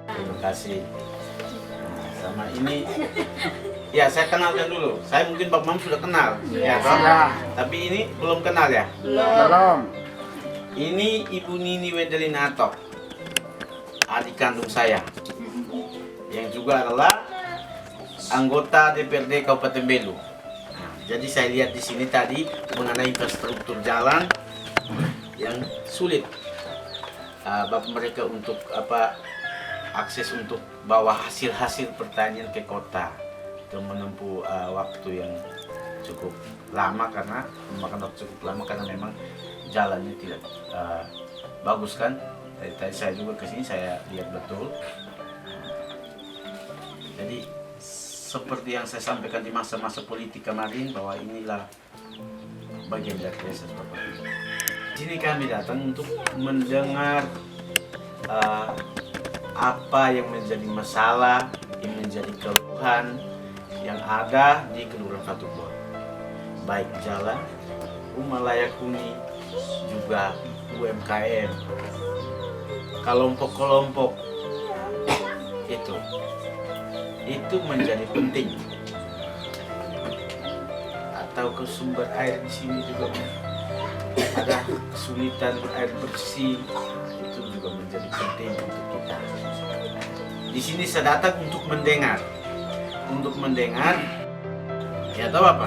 Terima kasih. Nah, sama ini, ya saya kenalkan dulu. Saya mungkin Pak Mam sudah kenal, ya toh? Tapi ini belum kenal ya? Belum. Ini Ibu Nini Wendelinato, adik kandung saya, yang juga adalah anggota DPRD Kabupaten Belu. Nah, jadi saya lihat di sini tadi mengenai infrastruktur jalan yang sulit. Bapak mereka untuk akses untuk bawa hasil-hasil pertanian ke kota itu menempuh waktu yang cukup lama karena memakan waktu cukup lama karena memang jalannya tidak bagus kan. Tadi saya juga kesini saya lihat betul. Jadi seperti yang saya sampaikan di masa-masa politik kemarin bahwa inilah bagian dari proses Bapak Ibu. Di sini kami datang untuk mendengar apa yang menjadi masalah, yang menjadi keluhan yang ada di Kelurahan Fatugor. Baik jalan, rumah layak huni, juga UMKM, kelompok-kelompok itu menjadi penting. Atau ke sumber air di sini juga ada kesulitan air bersih, itu juga menjadi penting untuk kita. Di sini saya datang untuk mendengar, ya tahu apa?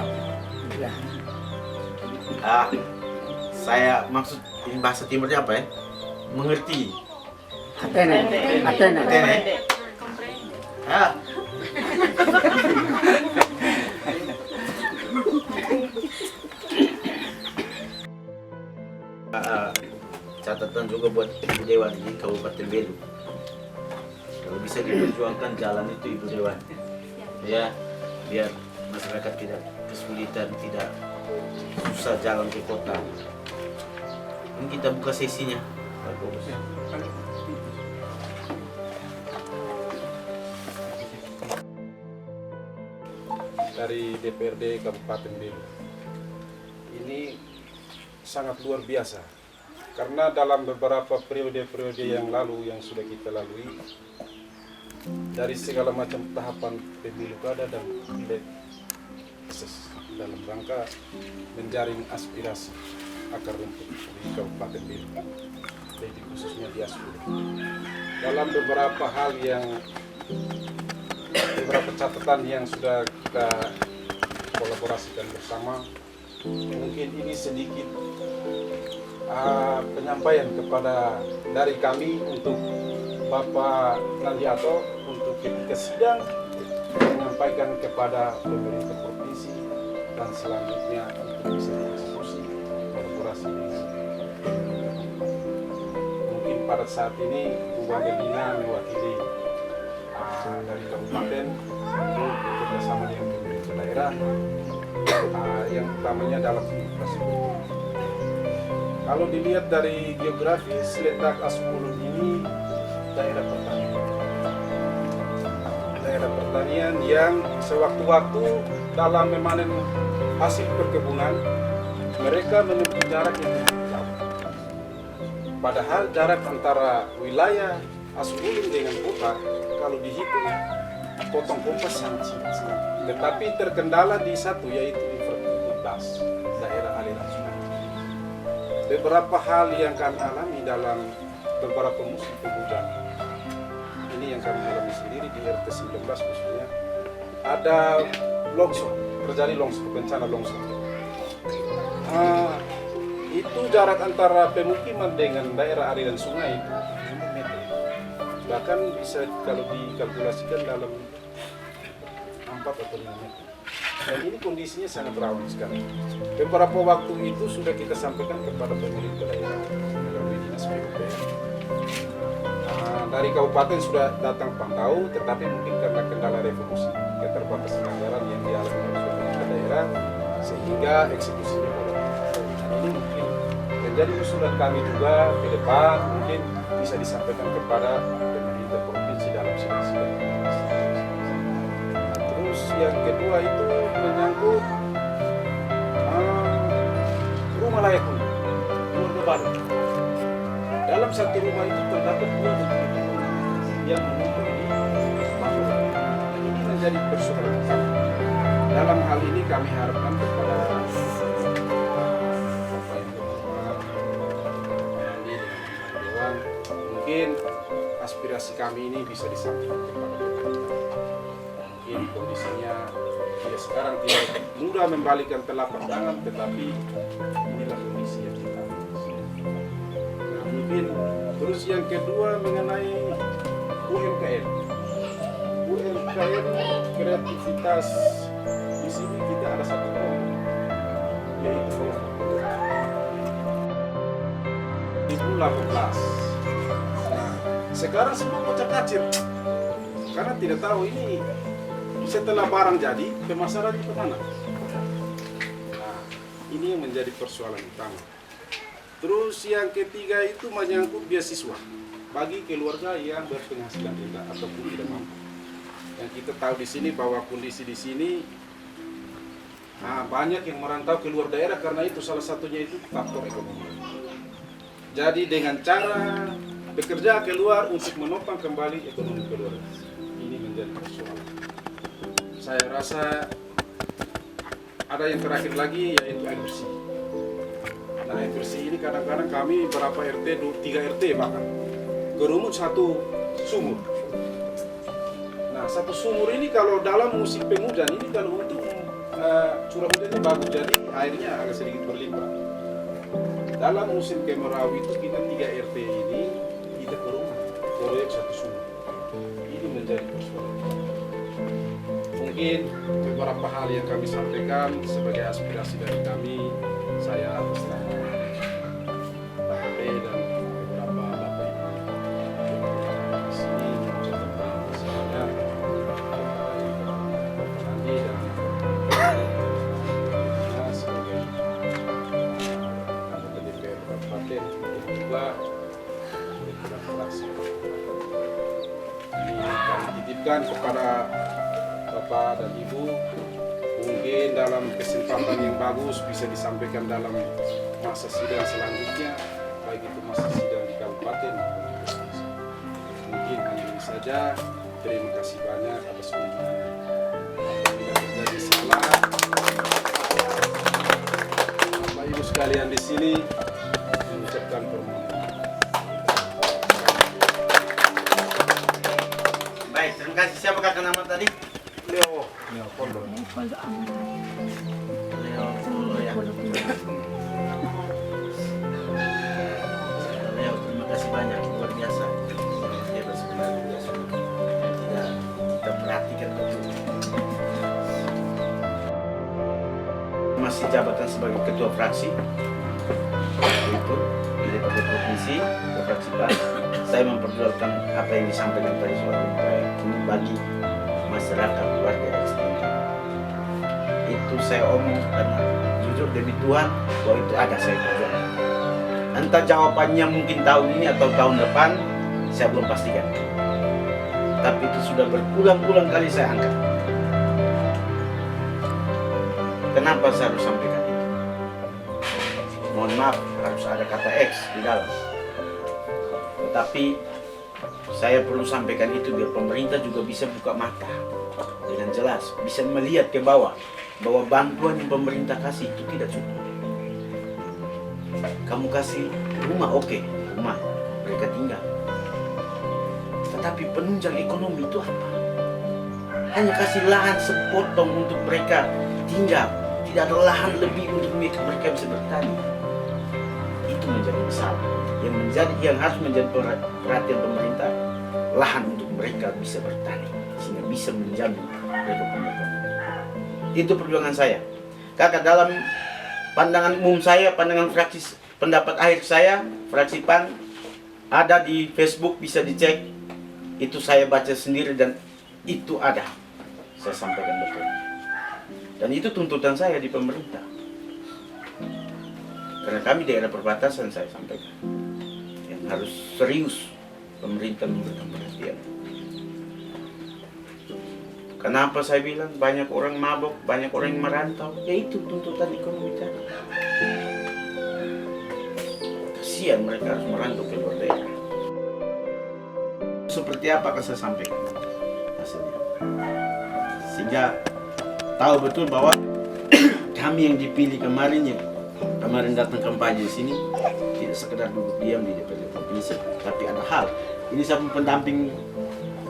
Ya. Saya maksud ini bahasa timurnya apa ya? Mengerti. Atene. Ah. Catatan juga buat Ibu Dewan di Kabupaten Belu. Kalau bisa diperjuangkan jalan itu Ibu Dewan, ya biar masyarakat tidak kesulitan, tidak susah jalan ke kota. Ini kita buka sesinya, Pak Bos. Dari DPRD Kabupaten Belu. Ini sangat luar biasa karena dalam beberapa periode-periode yang lalu yang sudah kita lalui dari segala macam tahapan pemilu kada dan pileg dalam rangka menjaring aspirasi akar rumput di Kabupaten Belu, jadi khususnya di Asulu. Dalam beberapa hal yang beberapa catatan yang sudah kita kolaborasikan bersama, mungkin ini sedikit penyampaian kepada dari kami untuk Bapak Nandiato untuk ketika sidang menyampaikan kepada pemerintah provinsi dan selanjutnya untuk bisa dieksekusi kolaborasi dengan pemerintah kabupaten. Mungkin pada saat ini Bu Wandelina mewakili dari kabupaten untuk bekerjasama dengan pemerintah daerah yang utamanya dalam infrastruktur. Kalau dilihat dari geografis, letak Asmulun ini daerah pertanian yang sewaktu-waktu dalam memanen hasil perkebunan mereka menempuh jarak yang cukup jauh. Padahal jarak antara wilayah Asmulun dengan kota kalau dihitung potong kompas sangat singkat. Tetapi terkendala di satu yaitu infrastruktur das, daerah aliran sungai. Beberapa hal yang kami alami dalam beberapa musim penghujan, ini yang kami alami sendiri di RT 19 khususnya, ada longsor, terjadi longsor, bencana longsor. Itu jarak antara pemukiman dengan daerah aliran sungai itu 5 meter. Bahkan bisa kalau dikalkulasikan dalam 4 atau 5 meter. Dan ini kondisinya sangat rawan sekali. Beberapa waktu itu sudah kita sampaikan kepada pemerintah daerah melalui dinas PUPR. Dari kabupaten sudah datang pantau, tetapi mungkin karena kendala revolusi, keterbatasan anggaran yang dialami oleh pemerintah daerah, sehingga eksekusinya molor. Dan ini mungkin menjadi usulan kami juga ke depan, mungkin bisa disampaikan kepada pemerintah provinsi dalam sidang-sidang. Terus yang kedua itu menyangkut rumah layak huni, keluarga baru. Dalam satu rumah itu terdapat 2 atau 3 orang. yang menumpuk di lapangan. Ini menjadi persoalan utama. Dalam hal ini kami harapkan kepada Bapak Ibu Bapak Andi dengan Dewan, mungkin aspirasi kami ini bisa disampaikan kepada pemerintah. Mungkin kondisinya ya sekarang tidak mudah membalikan telapak tangan, tetapi inilah kondisi yang kita alami. Nah, mungkin terus yang kedua mengenai UMKM. UMKM kreativitas di sini kita ada satu kelompok, yaitu kelompok 2018. Nah, sekarang semua bocah kacir karena tidak tahu ini setelah barang jadi pemasarannya kemana. Nah, ini yang menjadi persoalan utama. Terus yang ketiga itu menyangkut beasiswa bagi keluarga yang berpenghasilan rendah ataupun tidak mampu. Yang kita tahu di sini bahwa kondisi di sini banyak yang merantau ke luar daerah karena itu salah satunya itu faktor ekonomi. Jadi dengan cara bekerja keluar untuk menopang kembali ekonomi keluarga, ini menjadi persoalan. Saya rasa ada yang terakhir lagi yaitu air bersih. Nah, air bersih ini kadang-kadang kami berapa RT, 3 RT bahkan gerumut satu sumur. Nah, satu sumur ini kalau dalam musim penghujan ini kalau untuk curah hujannya bagus, jadi airnya agak sedikit berlimpah. Dalam musim kemarau itu kita 3 RT ini kita ke rumah proyek satu sumur. Ini menjadi persoalan. Mungkin beberapa hal yang kami sampaikan sebagai aspirasi dari kami, saya atas nama Pak RT dan beberapa Bapak Ibu di sini mengucapkan terima kasih banyak kepada Andi dan sebagai anggota DPR Kabupaten dan juga direktur fraksi. Ini kami titipkan kepada Bapak dan Ibu, mungkin dalam kesempatan yang bagus bisa disampaikan dalam masa sidang selanjutnya, baik itu masa sidang di kabupaten maupun di provinsi. Mungkin hanya ini saja. Terima kasih banyak atas kunjungannya. Apabila terjadi salah, Bapak Ibu sekalian di sini mengucapkan permohonan. Baik, terima kasih. Siapa kakak nama tadi? Leo Kondo. Leo Polo ya. Leo, terima kasih banyak, luar biasa. Hebat sebenarnya sudah tidak kita perhatikan betul. Masih jabatan sebagai ketua fraksi itu di DPRD provinsi, ketua fraksi PAN. Saya memperjuangkan apa yang disampaikan tadi soal ini bagi masyarakat keluarga ekstended. Itu saya omong karena jujur demi Tuhan bahwa itu ada saya perjuangkan. Entah jawabannya mungkin tahun ini atau tahun depan, saya belum pastikan. Tapi itu sudah berulang-ulang kali saya angkat. Kenapa saya harus sampaikan itu? Mohon maaf, harus ada kata X di dalam. Tetapi saya perlu sampaikan itu biar pemerintah juga bisa buka mata dengan jelas, bisa melihat ke bawah bahwa bantuan yang pemerintah kasih itu tidak cukup. Kamu kasih rumah, oke, rumah mereka tinggal. Tetapi penunjang ekonomi itu apa? Hanya kasih lahan sepotong untuk mereka tinggal, tidak ada lahan lebih untuk mereka bisa bertani. Itu menjadi masalah. Yang harus menjadi perhatian pemerintah, lahan untuk mereka bisa bertani sehingga bisa menjamin mereka punya ekonomi. Itu perjuangan saya. Kakak, dalam pandangan umum saya, pandangan fraksi, pendapat akhir saya, fraksi PAN, ada di Facebook, bisa dicek. Itu saya baca sendiri dan itu ada. Saya sampaikan betul. Dan itu tuntutan saya di pemerintah. Karena kami daerah perbatasan, saya sampaikan. Yang harus serius pemerintah memberikan perhatian. Kenapa saya bilang banyak orang mabok, banyak orang yang merantau? Yaitu tuntutan ekonomi tadi. Kasihan mereka harus merantau ke luar daerah. seperti apa akan saya sampaikan hasilnya. Sehingga tahu betul bahwa kami yang dipilih kemarin datang kampanye di sini tidak sekedar duduk diam di DPRD provinsi, tapi ada hal. Ini saya pendamping,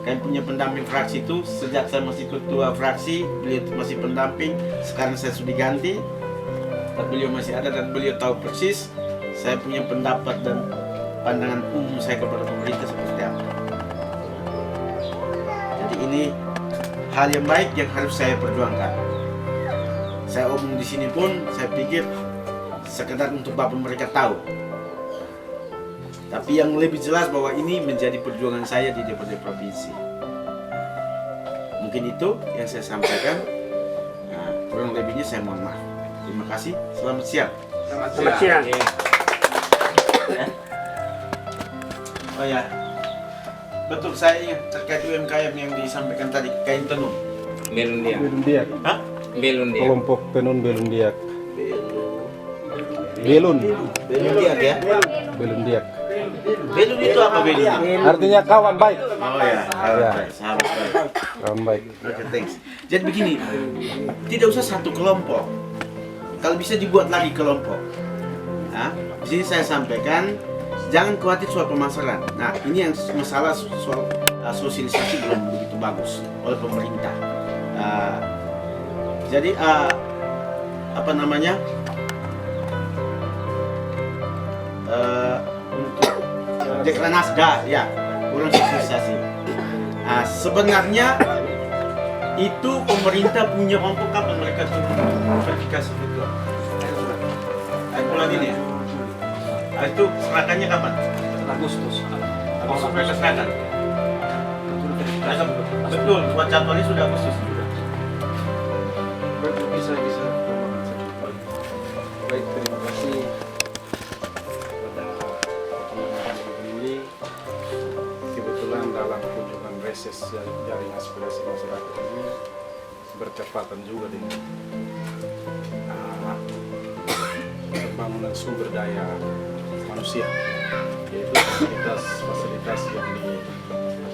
kami punya pendamping fraksi itu sejak saya masih ketua fraksi, beliau masih pendamping. Sekarang saya sudah ganti, tapi beliau masih ada dan beliau tahu persis saya punya pendapat dan pandangan umum saya kepada pemerintah seperti apa. Jadi ini hal yang baik yang harus saya perjuangkan. Saya omong di sini pun saya pikir sekedar untuk bapak mereka tahu. Tapi yang lebih jelas bahwa ini menjadi perjuangan saya di DPRD provinsi. Mungkin itu yang saya sampaikan. Nah, kurang lebihnya saya mohon maaf. Terima kasih. Selamat siang. Selamat siang. Oh ya, betul saya ingat terkait UMKM yang disampaikan tadi, kain tenun. Belum dia. Belum dia. Hah? Belum dia. Kelompok tenun belum dia. Belun diak ya? Belum dia. Belun itu apa belun? Artinya kawan baik. Oh ya, Ya. sahabat baik. Kawan baik. Oke, thanks. Jadi begini, tidak usah satu kelompok. Kalau bisa dibuat lagi kelompok. Nah, di sini saya sampaikan, jangan khawatir soal pemasaran. Nah, ini yang masalah soal sosialisasi belum begitu bagus oleh pemerintah. Jadi apa namanya? Untuk dekranasda ya, kurang sosialisasi. Nah, sebenarnya itu pemerintah punya mampu kapan mereka turun verifikasi itu? Bulan ini ya? Nah, itu serahkannya kapan? Agustus. Agustus mereka serahkan? Betul, buat jadwalnya sudah Agustus. Bisa. Baik, terima kasih kepada teman-teman ini. Kebetulan dalam kunjungan reses jaring aspirasi masyarakat ini bertepatan juga dengan pembangunan sumber daya manusia, yaitu fasilitas yang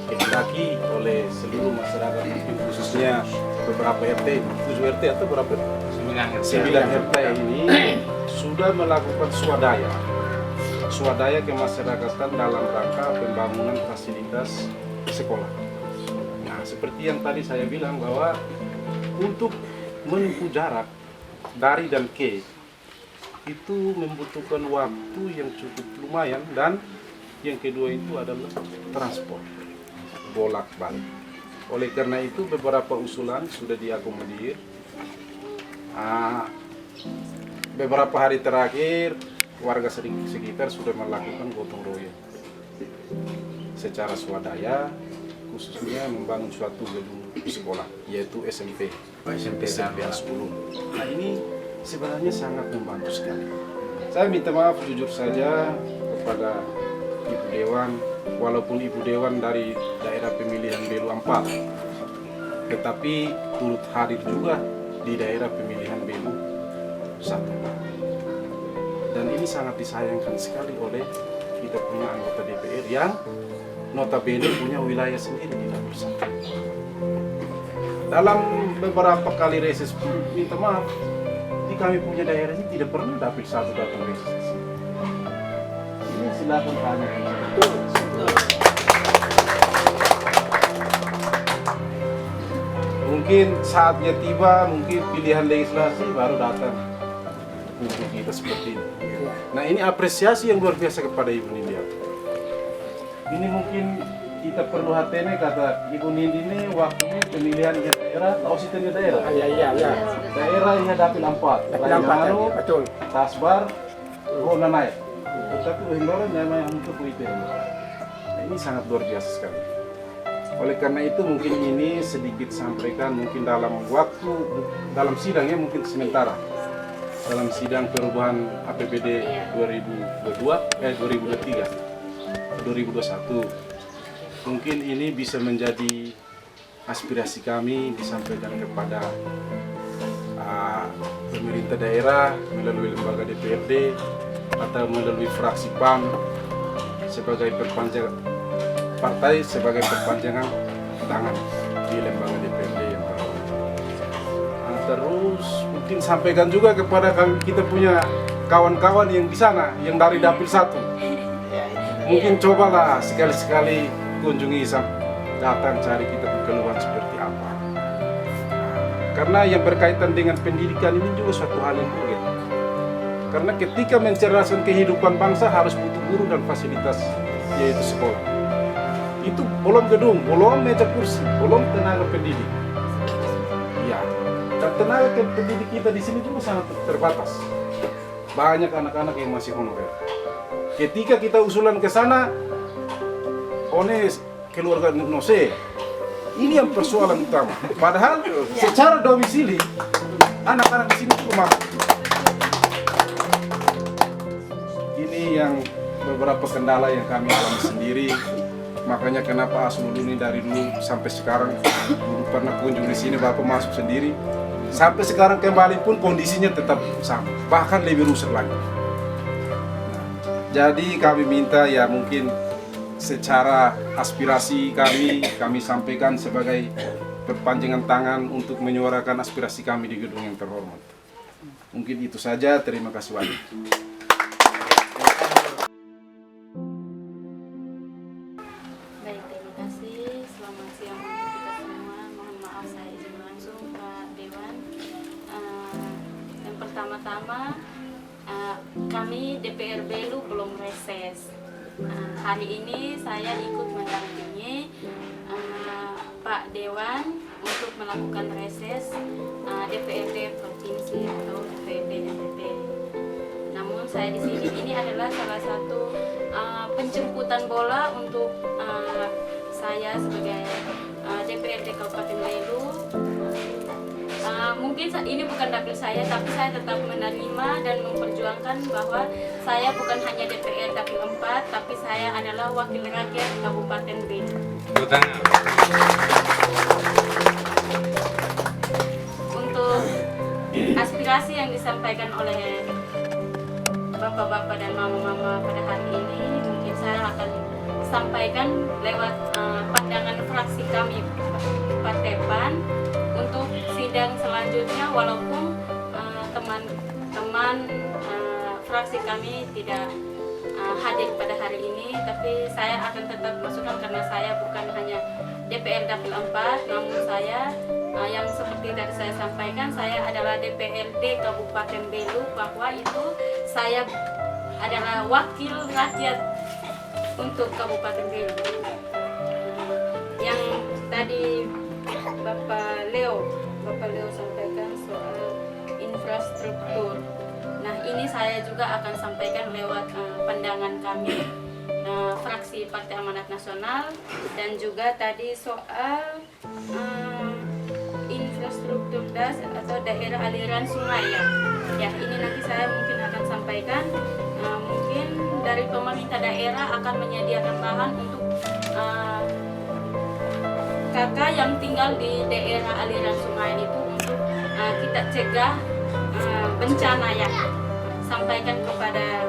dikehendaki oleh seluruh masyarakat, mungkin khususnya beberapa RT, 7 RT atau berapa? 9 RT ini sudah melakukan swadaya kemasyarakatan dalam rangka pembangunan fasilitas sekolah. Nah, seperti yang tadi saya bilang bahwa untuk menempuh jarak dari dan ke itu membutuhkan waktu yang cukup lumayan, dan yang kedua itu adalah transport bolak-balik. Oleh karena itu beberapa usulan sudah diakomodir. Beberapa hari terakhir warga sekitar sudah melakukan gotong royong secara swadaya, khususnya membangun suatu gedung sekolah, yaitu SMP 10. Nah, ini sebenarnya sangat membantu sekali. Saya minta maaf jujur saja kepada Ibu Dewan, walaupun Ibu Dewan dari daerah pemilihan Belu 4, tetapi turut hadir juga di daerah pemilihan Belu 1. Dan ini sangat disayangkan sekali oleh kita punya anggota DPR yang notabene punya wilayah sendiri di dapil 1. Dalam beberapa kali reses, minta maaf, di kami punya daerah ini tidak pernah dapil 1 datang reses. Ini silakan tanya. Mungkin saatnya tiba, mungkin pilihan legislasi baru datang untuk kita seperti ini. Nah, ini apresiasi yang luar biasa kepada Ibu Nindi. Ini mungkin kita perlu hatene kata Ibu Nindi ini waktunya pemilihan daerah, ausitnya daerah. Iya. Daerah yang dapil 4. Lainano, Betul. Tasbar, Ronanai. Tetapi Uhindora namanya untuk itu. Nah, ini sangat luar biasa sekali. Oleh karena itu mungkin ini sedikit sampaikan mungkin dalam sidangnya mungkin sementara. Dalam sidang perubahan APBD 2021 mungkin ini bisa menjadi aspirasi kami disampaikan kepada pemerintah daerah melalui lembaga DPRD atau melalui fraksi PAN sebagai perpanjangan partai sebagai perpanjangan tangan di lembaga DPRD yang terhormat. Nah, terus mungkin sampaikan juga kepada kita punya kawan-kawan yang di sana, yang dari Dapil 1. Ya, itu. Mungkin cobalah sekali-sekali kunjungi, datang cari kita keluhan seperti apa. Karena yang berkaitan dengan pendidikan ini juga suatu hal yang urgen. Karena ketika mencerdaskan kehidupan bangsa harus butuh guru dan fasilitas, yaitu sekolah. Itu belum gedung, belum meja kursi, belum tenaga pendidik. Ya, dan tenaga pendidik kita di sini juga sangat terbatas. Banyak anak-anak yang masih honorer. Ketika kita usulan ke sana, ones keluarga nose, ini yang persoalan utama. Padahal secara domisili anak-anak di sini juga mampu. Ini yang beberapa kendala yang kami alami sendiri. Makanya kenapa Asmul ini dari dulu sampai sekarang, dulu pernah kunjung di sini Bapak masuk sendiri. Sampai sekarang kembali pun kondisinya tetap sama, bahkan lebih rusak lagi. Jadi kami minta ya mungkin secara aspirasi kami sampaikan sebagai perpanjangan tangan untuk menyuarakan aspirasi kami di gedung yang terhormat. Mungkin itu saja, terima kasih banyak. Baik, terima kasih. Selamat siang untuk kita semua. Mohon maaf saya izin langsung Pak Dewan. Yang pertama-tama kami DPR Belu belum reses. Hari ini saya ikut mendampingi Pak Dewan untuk melakukan reses DPRD Provinsi atau DPRD NTT. Namun saya di sini ini adalah salah satu penjemputan bola untuk saya sebagai DPRD Kabupaten Belu. Mungkin ini bukan dapil saya, tapi saya tetap menerima dan memperjuangkan bahwa saya bukan hanya DPR dapil 4, tapi saya adalah wakil rakyat Kabupaten Belu. Tepuk tangan. Untuk aspirasi yang disampaikan oleh bapak-bapak dan mama-mama pada hari ini, mungkin saya akan sampaikan lewat pandangan fraksi kami Partai PAN untuk sidang selanjutnya, walaupun teman-teman fraksi kami tidak hadir pada hari ini, tapi saya akan tetap masukkan karena saya bukan hanya DPR Dapil 4, namun saya yang seperti tadi saya sampaikan, saya adalah DPRD Kabupaten Belu, bahwa itu saya adalah wakil rakyat untuk Kabupaten Belu. Yang tadi Bapak Leo sampaikan soal infrastruktur. Nah, ini saya juga akan sampaikan lewat pandangan kami fraksi Partai Amanat Nasional, dan juga tadi soal infrastruktur das atau daerah aliran sungai ya. Ya, ini nanti saya mungkin akan sampaikan. Mungkin dari pemerintah daerah akan menyediakan lahan untuk kakak yang tinggal di daerah aliran sungai itu untuk kita cegah bencana ya. Sampaikan kepada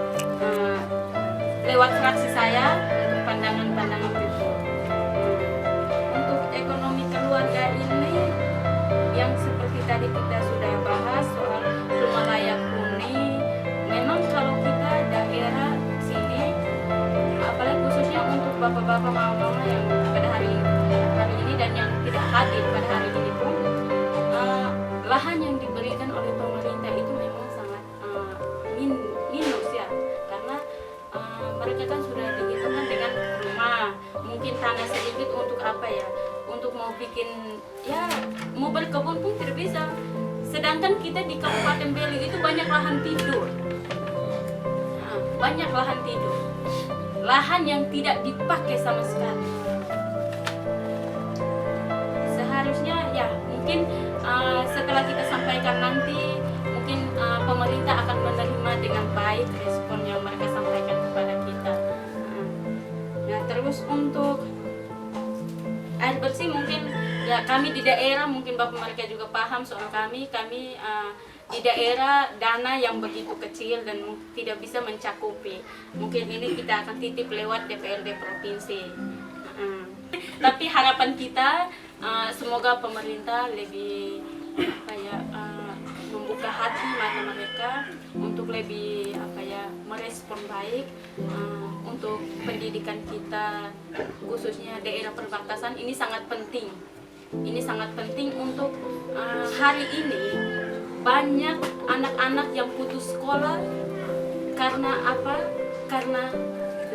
lewat fraksi saya untuk pandangan-pandangan itu. Untuk ekonomi keluarga ini yang seperti tadi kita sudah bahas soal rumah layak huni, memang kalau kita daerah sini, apalagi khususnya untuk bapak-bapak mama-mama yang pada hari ini dan yang tidak hadir pada hari ini pun, lahan yang diberikan oleh pemerintah itu memang sangat minus ya, karena mereka kan sudah dihitungkan dengan rumah, mungkin tanah sedikit untuk apa ya, untuk mau bikin ya mau berkebun pun tidak bisa. Sedangkan kita di Kabupaten Belu itu banyak lahan tidur, banyak lahan tidur, lahan yang tidak dipakai sama sekali. Seharusnya ya mungkin setelah kita sampaikan nanti, mungkin pemerintah akan menerima dengan baik respon yang mereka sampaikan kepada kita. Nah, terus untuk air bersih mungkin ya kami di daerah, mungkin bapak mereka juga paham soal kami di daerah dana yang begitu kecil dan tidak bisa mencakupi. Mungkin ini kita akan titip lewat DPRD provinsi. Tapi harapan kita semoga pemerintah lebih membuka hati mata mereka untuk lebih merespon baik untuk pendidikan kita, khususnya daerah perbatasan. Ini sangat penting. Ini sangat penting untuk hari ini banyak anak-anak yang putus sekolah karena apa? Karena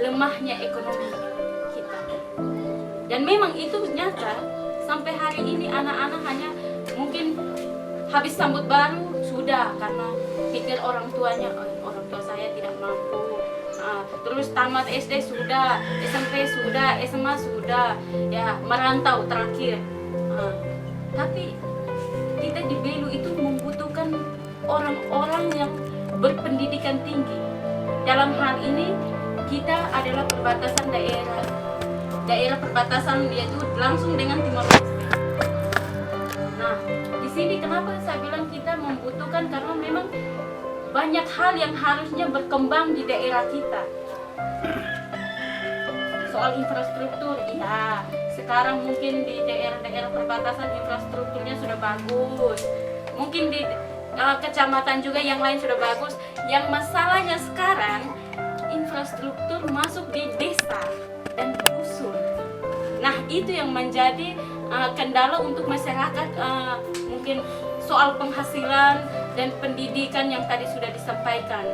lemahnya ekonomi kita. Dan memang itu nyata, sampai hari ini anak-anak hanya mungkin habis sambut baru sudah, karena pikir orang tuanya, orang tua saya tidak mampu. Terus tamat SD sudah, SMP sudah, SMA sudah, ya merantau terakhir. Tapi kita di Belu itu membutuhkan orang-orang yang berpendidikan tinggi. Dalam hal ini kita adalah perbatasan daerah perbatasan, yaitu langsung dengan Timor Leste. Nah, di sini kenapa saya bilang kita membutuhkan, karena memang banyak hal yang harusnya berkembang di daerah kita. Soal infrastruktur, iya. Sekarang mungkin di daerah-daerah perbatasan infrastrukturnya sudah bagus. Mungkin di kecamatan juga yang lain sudah bagus. Yang masalahnya sekarang infrastruktur masuk di desa dan dusun. Nah, itu yang menjadi kendala untuk masyarakat, mungkin soal penghasilan dan pendidikan yang tadi sudah disampaikan.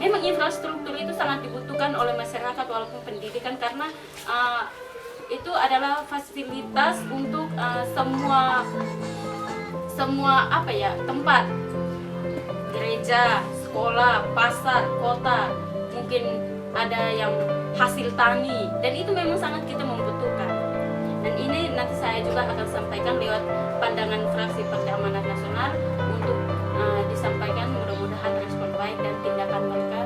Memang infrastruktur itu sangat dibutuhkan oleh masyarakat walaupun pendidikan, karena itu adalah fasilitas untuk semua tempat, gereja, sekolah, pasar, kota, mungkin ada yang hasil tani, dan itu memang sangat kita membutuhkan. Dan ini nanti saya juga akan sampaikan lewat pandangan fraksi Partai Amanat Nasional untuk disampaikan, mudah-mudahan respon baik dan tindakan mereka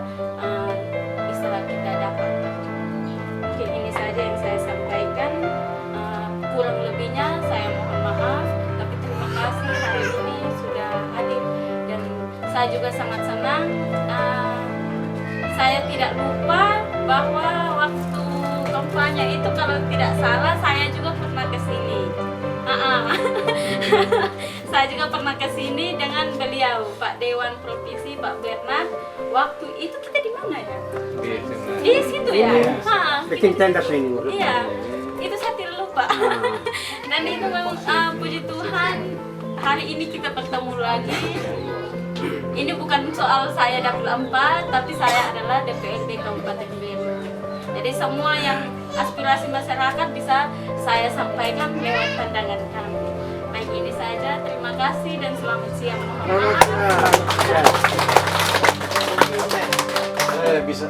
bisa kita dapat. Mungkin ini saja yang saya sampaikan. Kurang lebihnya saya mohon maaf, tapi terima kasih hari ini sudah hadir, dan saya juga sangat senang. Saya tidak lupa bahwa waktu kampanye itu, kalau tidak salah, saya juga pernah ke sini. Saya juga pernah ke sini dengan beliau, Pak Dewan Provinsi, Pak Bernard. Waktu itu kita di mana ya? Di situ ya. Bikin tenda sini. Iya, itu saya tidak lupa. Dan itu memang puji Tuhan, hari ini kita bertemu lagi. Ini bukan soal saya dapil 4, tapi saya adalah DPRD Kabupaten Belu. Jadi semua yang aspirasi masyarakat bisa saya sampaikan lewat pandangan kami. Baik, ini saja. Terima kasih dan selamat siang. Mohon maaf. Bisa.